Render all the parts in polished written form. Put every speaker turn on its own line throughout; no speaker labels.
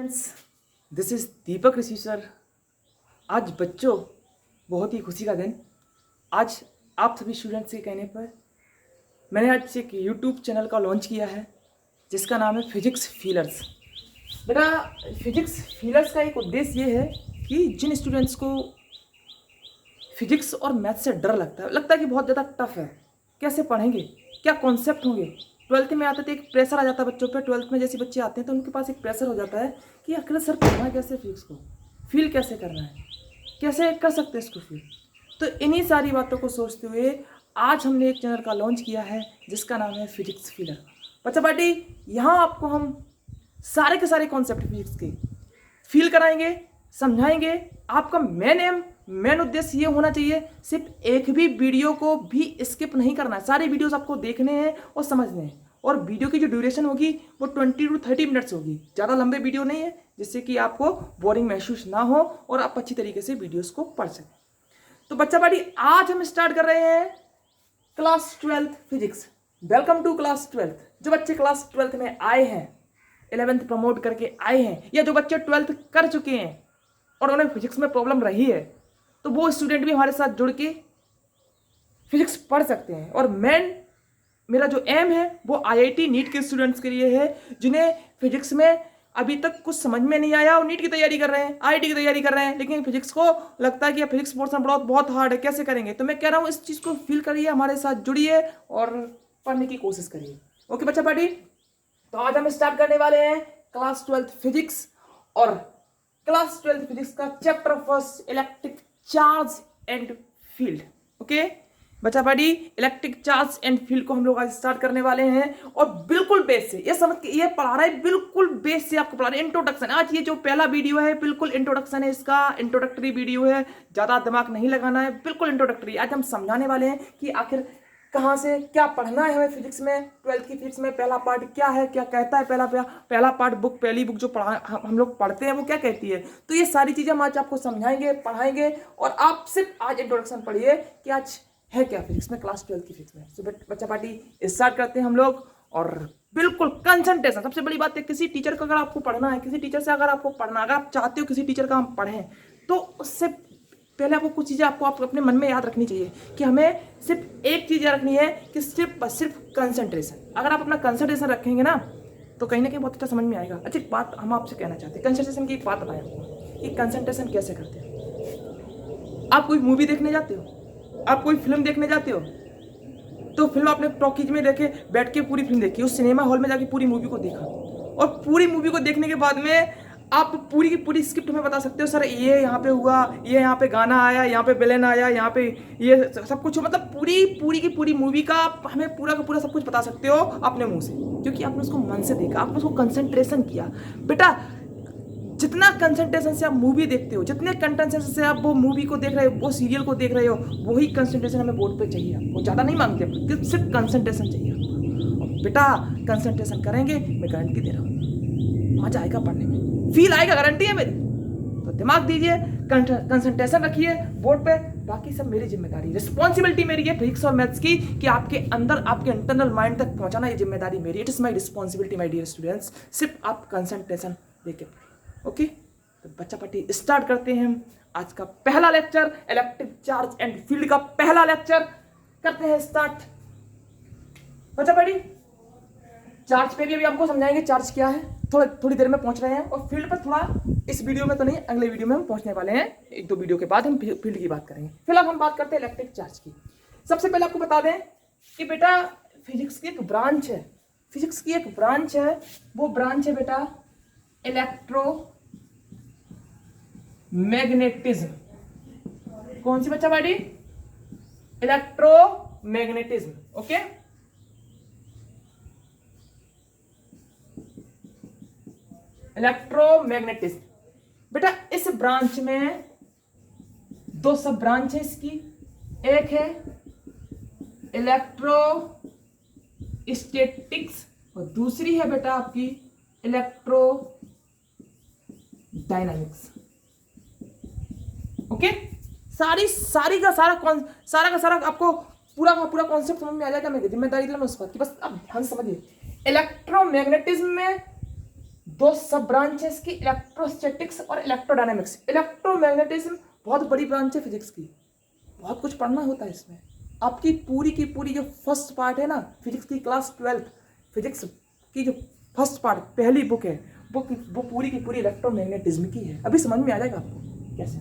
Friends, this is Deepak Rishi sir. आज बच्चों बहुत ही खुशी का दिन। आज आप सभी स्टूडेंट्स के कहने पर मैंने आज एक यूट्यूब चैनल का लॉन्च किया है जिसका नाम है फिजिक्स फीलर्स। बेटा, फिजिक्स फीलर्स का एक उद्देश्य ये है कि जिन स्टूडेंट्स को फिजिक्स और मैथ से डर लगता है कि बहुत ज़्यादा टफ है, कैसे पढ़ेंगे, क्या कॉन्सेप्ट होंगे। ट्वेल्थ में आते थे एक प्रेशर आ जाता है बच्चों पे। ट्वेल्थ में जैसे बच्चे आते हैं तो उनके पास एक प्रेशर हो जाता है कि आखिर सर पढ़ना है कैसे, फिजिक्स को फील कैसे करना है, कैसे कर सकते हैं इसको फील। तो इन्हीं सारी बातों को सोचते हुए आज हमने एक चैनल का लॉन्च किया है जिसका नाम है फिजिक्स फीलर। बच्चा पार्टी, यहाँ आपको हम सारे के सारे कॉन्सेप्ट फिजिक्स के फील कराएंगे, समझाएंगे। आपका मेन उद्देश्य ये होना चाहिए, सिर्फ एक भी वीडियो को भी स्किप नहीं करना है। सारे वीडियोस आपको देखने हैं और समझने हैं। और वीडियो की जो ड्यूरेशन होगी वो 20 to 30 मिनट्स होगी। ज़्यादा लंबे वीडियो नहीं है, जिससे कि आपको बोरिंग महसूस ना हो और आप अच्छी तरीके से वीडियोस को पढ़ सकें। तो बच्चा पार्टी, आज हम स्टार्ट कर रहे हैं class 12th physics. Welcome to class 12th। जो बच्चे क्लास 12th में आए हैं, 11th प्रमोट करके आए हैं, या जो बच्चे 12th कर चुके हैं और उन्हें फिजिक्स में प्रॉब्लम रही है, तो वो स्टूडेंट भी हमारे साथ जुड़ के फिजिक्स पढ़ सकते हैं। और मेरा जो एम है वो IIT नीट के स्टूडेंट्स के लिए है जिन्हें फिजिक्स में अभी तक कुछ समझ में नहीं आया और नीट की तैयारी कर रहे हैं, IIT की तैयारी कर रहे हैं, लेकिन फिजिक्स को लगता है कि फिजिक्स पोर्शन बहुत हार्ड है, कैसे करेंगे। तो मैं कह रहा हूँ इस चीज़ को फील करिए, हमारे साथ जुड़िए और पढ़ने की कोशिश करिए। ओके बच्चा पार्टी, तो आज हम स्टार्ट करने वाले हैं क्लास 12th फिजिक्स। और क्लास 12th फिजिक्स का chapter first, electric charge and field. Okay बच्चा party, electric charge and field को हम लोग आज स्टार्ट करने वाले हैं। और बिल्कुल बेस से ये समझ के ये पढ़ा रहा है, बिल्कुल बेस से आपको पढ़ा रहा है। इंट्रोडक्शन, आज ये जो पहला वीडियो है बिल्कुल इंट्रोडक्शन है, इसका इंट्रोडक्टरी वीडियो है। ज़्यादा दिमाग नहीं लगाना है, बिल्कुल इंट्रोडक्टरी। आज हम समझाने वाले हैं कि आखिर कहाँ से क्या पढ़ना है हमें फिजिक्स में। 12th की फिजिक्स में पहला पार्ट क्या है, क्या कहता है पहला पार्ट, पहली बुक जो हम लोग पढ़ते हैं वो क्या कहती है। तो ये सारी चीज़ें हम आज आपको समझाएंगे, पढ़ाएंगे। और आप सिर्फ आज इंट्रोडक्शन पढ़िए कि आज है क्या फिजिक्स में, क्लास 12th की फिजिक्स में। तो बच्चा पार्टी स्टार्ट करते हैं हम लोग। और बिल्कुल कंसंट्रेशन, सबसे बड़ी बात है, किसी टीचर का अगर आपको पढ़ना है, किसी टीचर से अगर आपको पढ़ना, अगर आप चाहते हो किसी टीचर का हम पढ़ें, तो उससे पहले आपको कुछ चीज़ें आपको अपने मन में याद रखनी चाहिए कि हमें सिर्फ एक चीज़ याद रखनी है कि सिर्फ कंसंट्रेशन। अगर आप अपना कंसंट्रेशन रखेंगे ना तो कहीं ना कहीं बहुत अच्छा समझ में आएगा। अच्छा, एक बात हम आपसे कहना चाहते हैं, कंसंट्रेशन की एक बात बताएं आपको कि कंसंट्रेशन कैसे करते हैं। आप कोई मूवी देखने जाते हो, आप कोई फिल्म देखने जाते हो, तो फिल्म आपने टॉकीज में देखे, बैठ के पूरी फिल्म देखी, उस सिनेमा हॉल में जाके पूरी मूवी को देखा, और पूरी मूवी को देखने के बाद में आप पूरी की पूरी स्क्रिप्ट हमें बता सकते हो, सर ये यहाँ पे हुआ, ये यहाँ पे गाना आया, यहाँ पे विलेन आया, यहाँ पे ये सब कुछ, मतलब पूरी की पूरी मूवी का आप हमें पूरा का पूरा सब कुछ बता सकते हो अपने मुंह से, क्योंकि आपने उसको मन से देखा, आपने उसको कंसंट्रेशन किया। बेटा, जितना कंसंट्रेशन से आप मूवी देखते हो, जितने कंसंट्रेशन से आप वो मूवी को देख रहे हो, वो सीरियल को देख रहे हो, वही कंसंट्रेशन हमें बोर्ड पे चाहिए। आपको ज़्यादा नहीं मांगते, सिर्फ कंसंट्रेशन चाहिए आपको। और बेटा, कंसंट्रेशन करेंगे, मैं गारंटी दे रहा हूँ मजा आएगा पढ़ने में, फील आएगा, गारंटी है मेरी। तो दिमाग दीजिए, कंसंट्रेशन रखिए बोर्ड पे। बाकी सब मेरी जिम्मेदारी, रिस्पॉन्सिबिलिटी मेरी है फिजिक्स और मैथ्स की, कि आपके अंदर, आपके इंटरनल माइंड तक पहुंचाना, ये जिम्मेदारी मेरी। It is my responsibility my dear students. सिर्फ आप कंसंट्रेशन लेके ओके। तो बच्चा पार्टी, स्टार्ट करते हैं हम आज का पहला lecture, electric charge and field का पहला लेक्चर करते हैं स्टार्ट। बच्चा पार्टी, चार्ज पे भी अभी आपको समझाएंगे चार्ज क्या है, थोड़ी देर में पहुंच रहे हैं। और फील्ड पर थोड़ा, इस वीडियो में तो नहीं, अगले वीडियो में हम पहुंचने वाले हैं, 1-2 वीडियो के बाद हम फील्ड की बात करेंगे। फिलहाल हम बात करते हैं इलेक्ट्रिक चार्ज की। सबसे पहले आपको बता दें कि बेटा, फिजिक्स की एक ब्रांच है, फिजिक्स की एक ब्रांच है, वो ब्रांच है बेटा इलेक्ट्रो मैग्नेटिज्म। कौन सी बच्चा पार्टी? इलेक्ट्रोमैग्नेटिज्म। Okay, electromagnetism. बेटा, इस ब्रांच में 2 सब ब्रांच है इसकी। एक है इलेक्ट्रोस्टैटिक्स और दूसरी है बेटा आपकी इलेक्ट्रो डायनामिक्स। ओके, सारा का सारा आपको पूरा का पूरा कॉन्सेप्ट समझ में आ जाएगा। मेरी जिम्मेदारी उस बात की, बस अब ध्यान समझिए। इलेक्ट्रोमैग्नेटिज्म में दो सब ब्रांच है इसकी, इलेक्ट्रोस्टैटिक्स और इलेक्ट्रोडायनेमिक्स। इलेक्ट्रोमैग्नेटिज्म बहुत बड़ी ब्रांच है फिजिक्स की, बहुत कुछ पढ़ना होता है इसमें। आपकी पूरी की पूरी जो फर्स्ट पार्ट है ना फिजिक्स की, क्लास 12 फिजिक्स की जो फर्स्ट पार्ट पहली बुक है वो पूरी की पूरी इलेक्ट्रोमैग्नेटिज्म की है। अभी समझ में आ जाएगा आपको कैसे।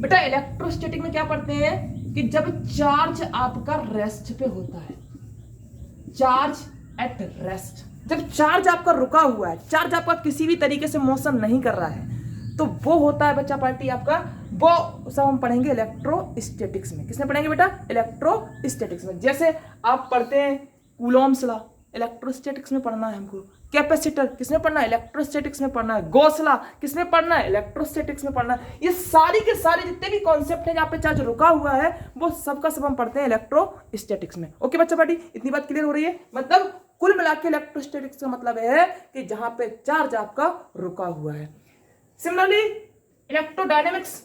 बेटा इलेक्ट्रोस्टैटिक में क्या पढ़ते हैं कि जब चार्ज आपका रेस्ट पे होता है, चार्ज एट रेस्ट, जब चार्ज आपका रुका हुआ है, चार्ज आपका किसी भी तरीके से मोशन नहीं कर रहा है, तो वो होता है बच्चा पार्टी आपका, वो सब हम पढ़ेंगे इलेक्ट्रोस्टैटिक्स में। किसमें पढ़ेंगे बेटा? इलेक्ट्रोस्टैटिक्स में। जैसे आप पढ़ते हैं कूलॉम्स लॉ, इलेक्ट्रोस्टैटिक्स में पढ़ना है हमको। कैपेसिटर किसमें पढ़ना है? इलेक्ट्रोस्टैटिक्स में पढ़ना है। गॉस लॉ किसमें पढ़ना है? इलेक्ट्रोस्टैटिक्स में पढ़ना है। ये सारी के सारे जितने भी कॉन्सेप्ट हैं जहाँ पे चार्ज रुका हुआ है वो सबका सब हम पढ़ते हैं इलेक्ट्रोस्टैटिक्स में। ओके बच्चा पार्टी, इतनी बात क्लियर हो रही है? मतलब कुल मिला के इलेक्ट्रोस्टैटिक्स का मतलब है कि जहां पे चार्ज आपका रुका हुआ है। सिमिलरली इलेक्ट्रोडायनेमिक्स,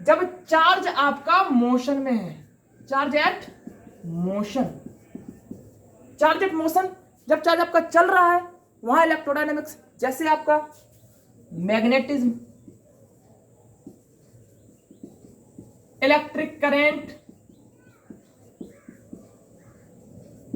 जब चार्ज आपका मोशन में है, charge at motion, charge at motion, जब चार्ज आपका चल रहा है वहां इलेक्ट्रोडायनेमिक्स। जैसे आपका magnetism, electric current,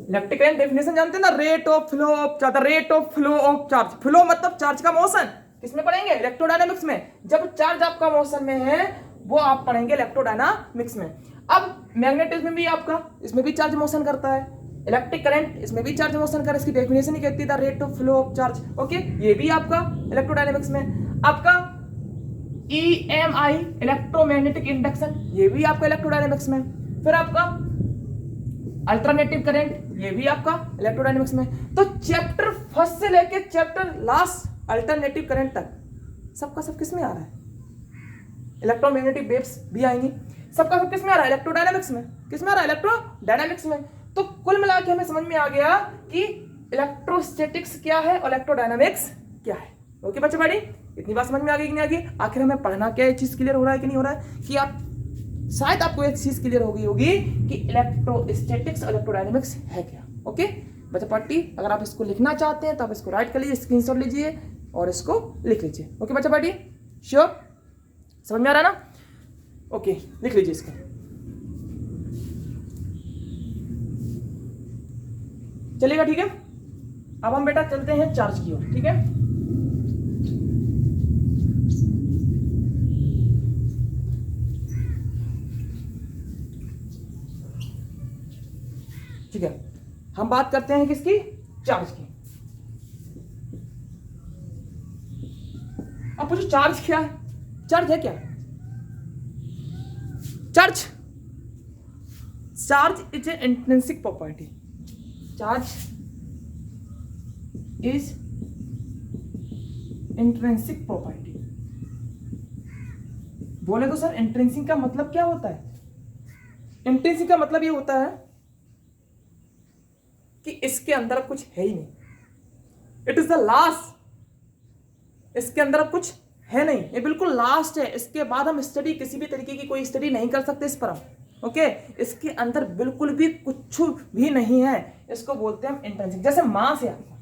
electric current definition जानते हैं ना, rate of flow of charge, rate of flow of charge, flow मतलब चार्ज का मोशन, किसमें पढ़ेंगे? इलेक्ट्रोडायनेमिक्स में। जब चार्ज आपका मोशन में है वो आप पढ़ेंगे इलेक्ट्रोडायनामिक्स में। अब मैग्नेटिज्म में भी आपका, इसमें भी चार्ज मोशन करता है। इलेक्ट्रिक करंट, इसमें भी चार्ज मोशन कर रहा है, इसकी डेफिनेशन ही कहती है rate of flow of charge. Okay, ये भी आपका इलेक्ट्रोडायनेमिक्स में। आपका EMI इलेक्ट्रोमैग्नेटिक इंडक्शन, ये भी आपका इलेक्ट्रोडायनेमिक्स में। फिर आपका अल्टरनेटिव करंट, ये भी आपका इलेक्ट्रोडायनेमिक्स में। तो चैप्टर फर्स्ट से लेके चैप्टर लास्ट अल्टरनेटिव करंट तक सबका सब किस में आ रहा है? इलेक्ट्रोमैग्नेटिक वेव्स भी आएंगी, सबका सब किस में आ रहा है? इलेक्ट्रोडायनेमिक्स में। किस में आ रहा है? इलेक्ट्रोडायनेमिक्स में। तो कुल मिला के हमें समझ में आ गया कि इलेक्ट्रोस्टैटिक्स क्या है और इलेक्ट्रोडायनेमिक्स क्या है। ओके बच्चे बड़ी, इतनी बात समझ में आ गई कि नहीं आ गई? आखिर हमें पढ़ना क्या, ये चीज क्लियर हो रहा है कि नहीं हो रहा है? कि आप शायद आपको एक चीज क्लियर हो गई होगी कि इलेक्ट्रोस्टैटिक्स और इलेक्ट्रोडायनेमिक्स है क्या। ओके बच्चा पार्टी, अगर आप इसको लिखना चाहते हैं तो आप इसको राइट कर लीजिए, स्क्रीनशॉट लीजिए और इसको लिख लीजिए। ओके बच्चा पार्टी, श्योर? समझ में आ रहा है ना? ओके, लिख लीजिए इसको। चलिएगा, ठीक है। अब हम बेटा चलते हैं चार्ज की ओर, ठीक है। ठीक है, हम बात करते हैं किसकी? चार्ज की। अब पूछो चार्ज क्या है? चार्ज है क्या? Charge is a intrinsic property. Charge is intrinsic property. बोले तो सर इंट्रिंसिक का मतलब क्या होता है? इंट्रिंसिक का मतलब ये होता है कि इसके अंदर अब कुछ है ही नहीं, इट इज द लास्ट। इसके अंदर अब कुछ है नहीं, ये बिल्कुल लास्ट है। इसके बाद हम स्टडी, किसी भी तरीके की कोई स्टडी नहीं कर सकते इस पर हम। ओके, इसके अंदर बिल्कुल भी कुछ भी नहीं है, इसको बोलते हैं हम इंट्रिंसिक। जैसे मास है आपका,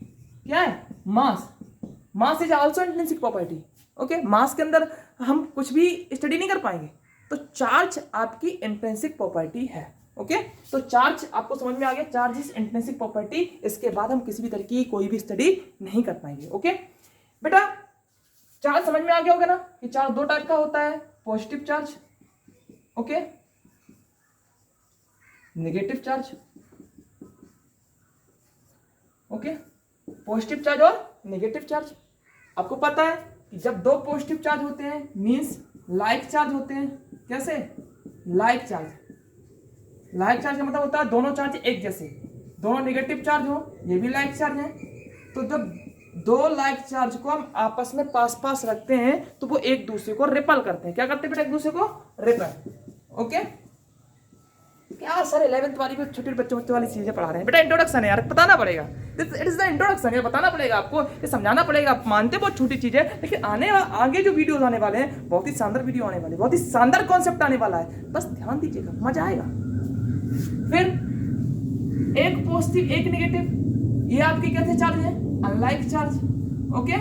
क्या है? Mass is also intrinsic property. Okay, mass के अंदर हम कुछ भी स्टडी नहीं कर पाएंगे, तो चार्ज आपकी इंट्रिंसिक प्रॉपर्टी है। ओके, तो चार्ज आपको समझ में आ गया, चार्ज इज इंट्रिंसिक प्रॉपर्टी। इसके बाद हम किसी भी तरीके की कोई भी स्टडी नहीं कर पाएंगे। ओके बेटा, चार्ज समझ में आ गया होगा ना कि चार्ज दो टाइप का होता है, positive charge, okay, negative charge. Okay, positive charge और नेगेटिव चार्ज। आपको पता है कि जब दो पॉजिटिव चार्ज होते हैं मींस लाइक चार्ज होते हैं। कैसे? लाइक चार्ज का मतलब होता है दोनों चार्ज एक जैसे। दोनों नेगेटिव चार्ज हो, ये भी लाइक चार्ज है, तो जब दो लाइक चार्ज को हम आपस में पास पास रखते हैं तो वो एक दूसरे को रिपल करते हैं। क्या करते हैं बेटा? एक दूसरे को रिपल। ओके, क्या सर 11th वाली भी छोटे बच्चों वाली चीजें पढ़ा रहे हैं बेटा? इंट्रोडक्शन है यार, बताना पड़ेगा। इट इज द इंट्रोडक्शन, ये बताना पड़ेगा आपको, ये समझाना पड़ेगा। आप मानते बहुत छोटी चीज है, लेकिन आगे जो वीडियोस आने वाले हैं बहुत ही शानदार वीडियो आने वाले, बहुत ही शानदार कॉन्सेप्ट आने वाला है, बस ध्यान दीजिएगा, मजा आएगा। फिर एक पॉजिटिव एक नेगेटिव, ये आपके क्या थे? चार्ज है, अनलाइक चार्ज। ओके,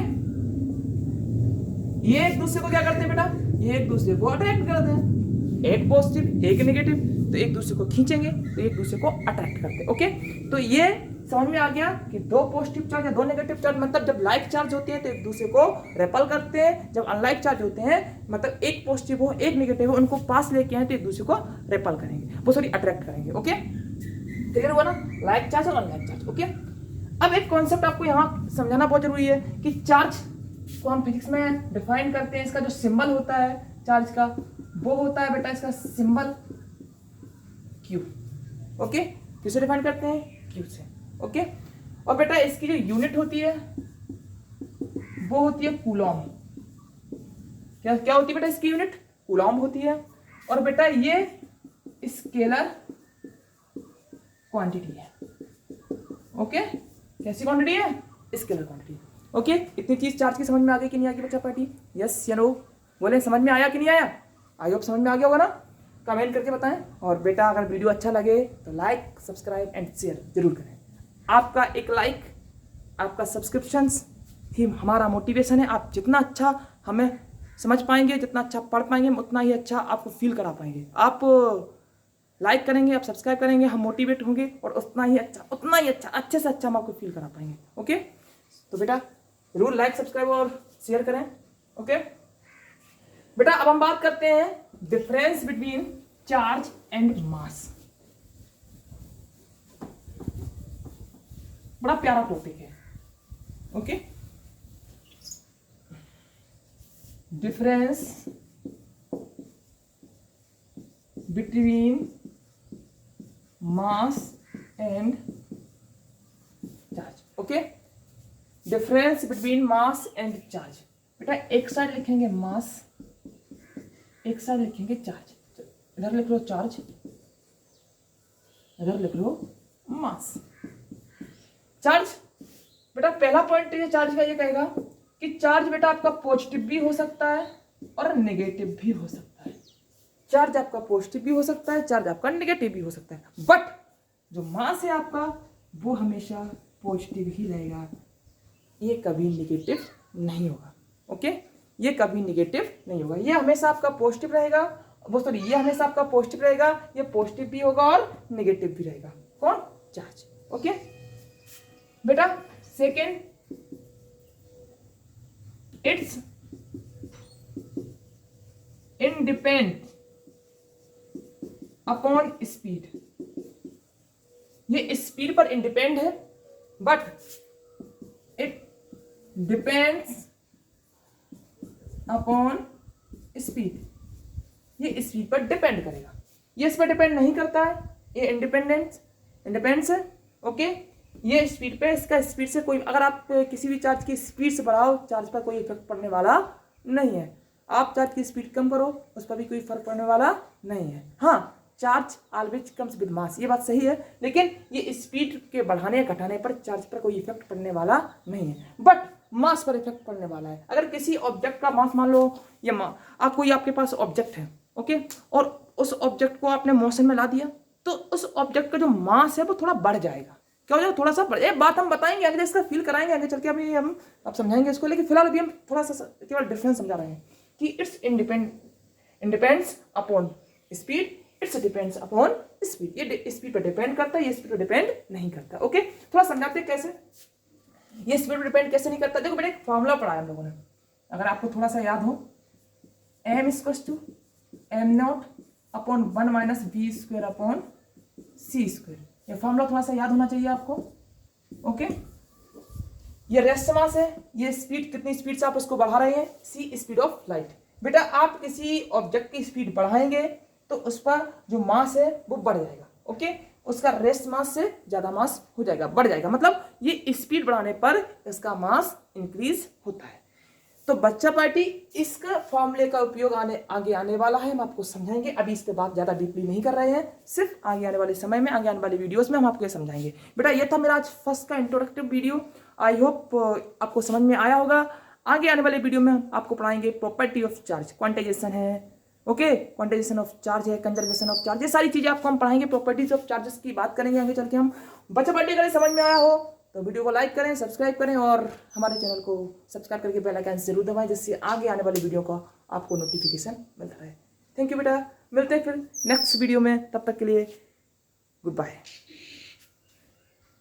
ये एक दूसरे को क्या करते हैं बेटा, ये एक दूसरे को अट्रैक्ट करते हैं, एक पॉजिटिव एक नेगेटिव, तो एक दूसरे को खींचेंगे तो एक दूसरे को अट्रैक्ट करते हैं। ओके, तो ये समझ में आ गया कि दो पॉजिटिव चार्ज या दो नेगेटिव चार्ज मतलब जब लाइक चार्ज होते हैं तो एक दूसरे को रेपल करते हैं, जब अनलाइक चार्ज होते हैं मतलब एक पॉजिटिव हो एक नेगेटिव हो उनको पास लेके आए तो एक दूसरे को रेपल करेंगे, वो सॉरी अट्रैक्ट करेंगे। ओके, क्लियर हुआ ना, लाइक चार्ज और अनलाइक चार्ज। ओके, अब एक कॉन्सेप्ट आपको यहाँ समझाना बहुत जरूरी है कि चार्ज को हम फिजिक्स में डिफाइन करते हैं, इसका जो सिंबल होता है चार्ज का वो होता है बेटा इसका सिंबल क्यू। ओके, किससे डिफाइन करते हैं, क्यू से। ओके, और बेटा इसकी जो यूनिट होती है वो होती है कूलॉम। क्या क्या होती है बेटा इसकी यूनिट, कूलॉम होती है। और बेटा ये स्केलर क्वांटिटी है। ओके, कैसी क्वांटिटी है, स्केलर क्वांटिटी। ओके, इतनी चीज चार्ज की समझ में आ गई कि नहीं आ गई बच्चा पार्टी, यस या नो, बोले समझ में आया कि नहीं आया, आई होप समझ में आ गया होगा ना, कमेंट करके बताएं। और बेटा अगर वीडियो अच्छा लगे तो लाइक सब्सक्राइब एंड शेयर जरूर करें। आपका एक लाइक, आपका सब्सक्रिप्शंस ही हमारा मोटिवेशन है। आप जितना अच्छा हमें समझ पाएंगे, जितना अच्छा पढ़ पाएंगे, उतना ही अच्छा आपको फील करा पाएंगे। आप लाइक करेंगे, आप सब्सक्राइब करेंगे, हम मोटिवेट होंगे और उतना ही अच्छा अच्छे से अच्छा हम आपको फील करा पाएंगे। ओके, तो बेटा जरूर लाइक सब्सक्राइब और शेयर करें। ओके बेटा, अब हम बात करते हैं difference between charge and mass. बड़ा प्यारा टॉपिक है। Okay, difference between mass and charge. Okay, difference between mass and charge. बेटा एक साइड लिखेंगे मास, एक साइड लिखेंगे चार्ज। इधर लिख लो चार्ज, इधर लिख लो मास। चार्ज बेटा पहला पॉइंट ये चार्ज का ये कहेगा कि चार्ज बेटा आपका पॉजिटिव भी हो सकता है और नेगेटिव भी हो सकता है। चार्ज आपका पॉजिटिव भी हो सकता है, चार्ज आपका नेगेटिव भी हो सकता है, बट जो मास है आपका वो हमेशा पॉजिटिव ही रहेगा, ये कभी नेगेटिव नहीं होगा। ओके, ये कभी नेगेटिव नहीं होगा, ये हमेशा आपका पॉजिटिव रहेगा, वो सॉरी ये हमेशा आपका पॉजिटिव रहेगा, ये पॉजिटिव भी होगा और नेगेटिव भी रहेगा। कौन, चार्ज। ओके बेटा, सेकेंड, इट्स इंडिपेंड अपॉन स्पीड। ये स्पीड पर इंडिपेंड है but it depends upon speed. ये स्पीड पर डिपेंड करेगा, ये इस पर डिपेंड नहीं करता है, ये इंडिपेंडेंस है। ओके, ये स्पीड पे, इसका स्पीड से कोई, अगर आप किसी भी चार्ज की स्पीड से बढ़ाओ चार्ज पर कोई इफेक्ट पड़ने वाला नहीं है। आप चार्ज की स्पीड कम करो उस पर भी कोई फर्क पड़ने वाला नहीं है। हाँ, charge always comes with mass, ये बात सही है, लेकिन ये स्पीड के बढ़ाने या घटाने पर चार्ज पर कोई इफेक्ट पड़ने वाला नहीं है, बट मास पर इफेक्ट पड़ने वाला है। अगर किसी ऑब्जेक्ट का मास मान लो या कोई आपके पास ऑब्जेक्ट है, ओके, और उस ऑब्जेक्ट को आपने मोशन में ला दिया तो उस ऑब्जेक्ट का जो मास है वो थोड़ा बढ़ जाएगा। क्या हो जाएगा, थोड़ा सा बढ़। एक बात हम बताएंगे आगे, इसका फील कराएंगे आगे चल के, अभी हम आप समझाएंगे इसको, लेकिन फिलहाल अभी हम थोड़ा सा केवल डिफरेंस समझा रहे हैं कि it's independs upon speed, it's depends upon speed. ये स्पीड पर डिपेंड करता है, ये स्पीड पर डिपेंड नहीं करता। ओके, थोड़ा समझाते हैं कैसे ये स्पीड पर डिपेंड कैसे नहीं करता। देखो मैंने एक फॉर्मूला पढ़ाया हम लोगों ने, अगर आपको थोड़ा सा याद हो, m equals to m0 upon 1 minus v square upon c square. ये फॉर्मूला थोड़ा सा याद होना चाहिए आपको। ओके, ये रेस्ट मास है, ये स्पीड कितनी स्पीड से आप उसको बढ़ा रहे हैं, c स्पीड ऑफ लाइट। बेटा आप किसी ऑब्जेक्ट की स्पीड बढ़ाएंगे तो उस पर जो मास है वो बढ़ जाएगा। ओके, उसका रेस्ट मास से ज्यादा मास हो जाएगा, बढ़ जाएगा, मतलब ये स्पीड बढ़ाने पर इसका मास इंक्रीज होता है। तो बच्चा पार्टी इसका फॉर्मूले का उपयोग आगे आने वाला है, हम आपको समझाएंगे। अभी इस पे बात ज्यादा डीपली नहीं कर रहे हैं, सिर्फ आगे आने वाले समय में, आगे आने वाली वीडियोस में हम आपको ये समझाएंगे। बेटा ये था मेरा आज फर्स्ट का इंट्रोडक्टिव वीडियो, आई होप आपको समझ में आया होगा। आगे आने वाले वीडियो में हम आपको पढ़ाएंगे प्रॉपर्टी ऑफ चार्ज, क्वांटाइजेशन है, ओके, क्वांटाइजेशन ऑफ चार्ज है, कंजर्वेशन ऑफ चार्ज, ये सारी चीजें आपको हम पढ़ाएंगे। प्रॉपर्टीज ऑफ चार्जेस की बात करेंगे आगे चल के हम। बच्चा पार्टी अगर समझ में आया हो तो वीडियो को लाइक करें, सब्सक्राइब करें और हमारे चैनल को सब्सक्राइब करके बेल आइकन जरूर दबाएं, जिससे आगे आने वाली वीडियो का आपको नोटिफिकेशन मिलता रहे। थैंक यू बेटा, मिलते हैं फिर नेक्स्ट वीडियो में, तब तक के लिए गुड बाय।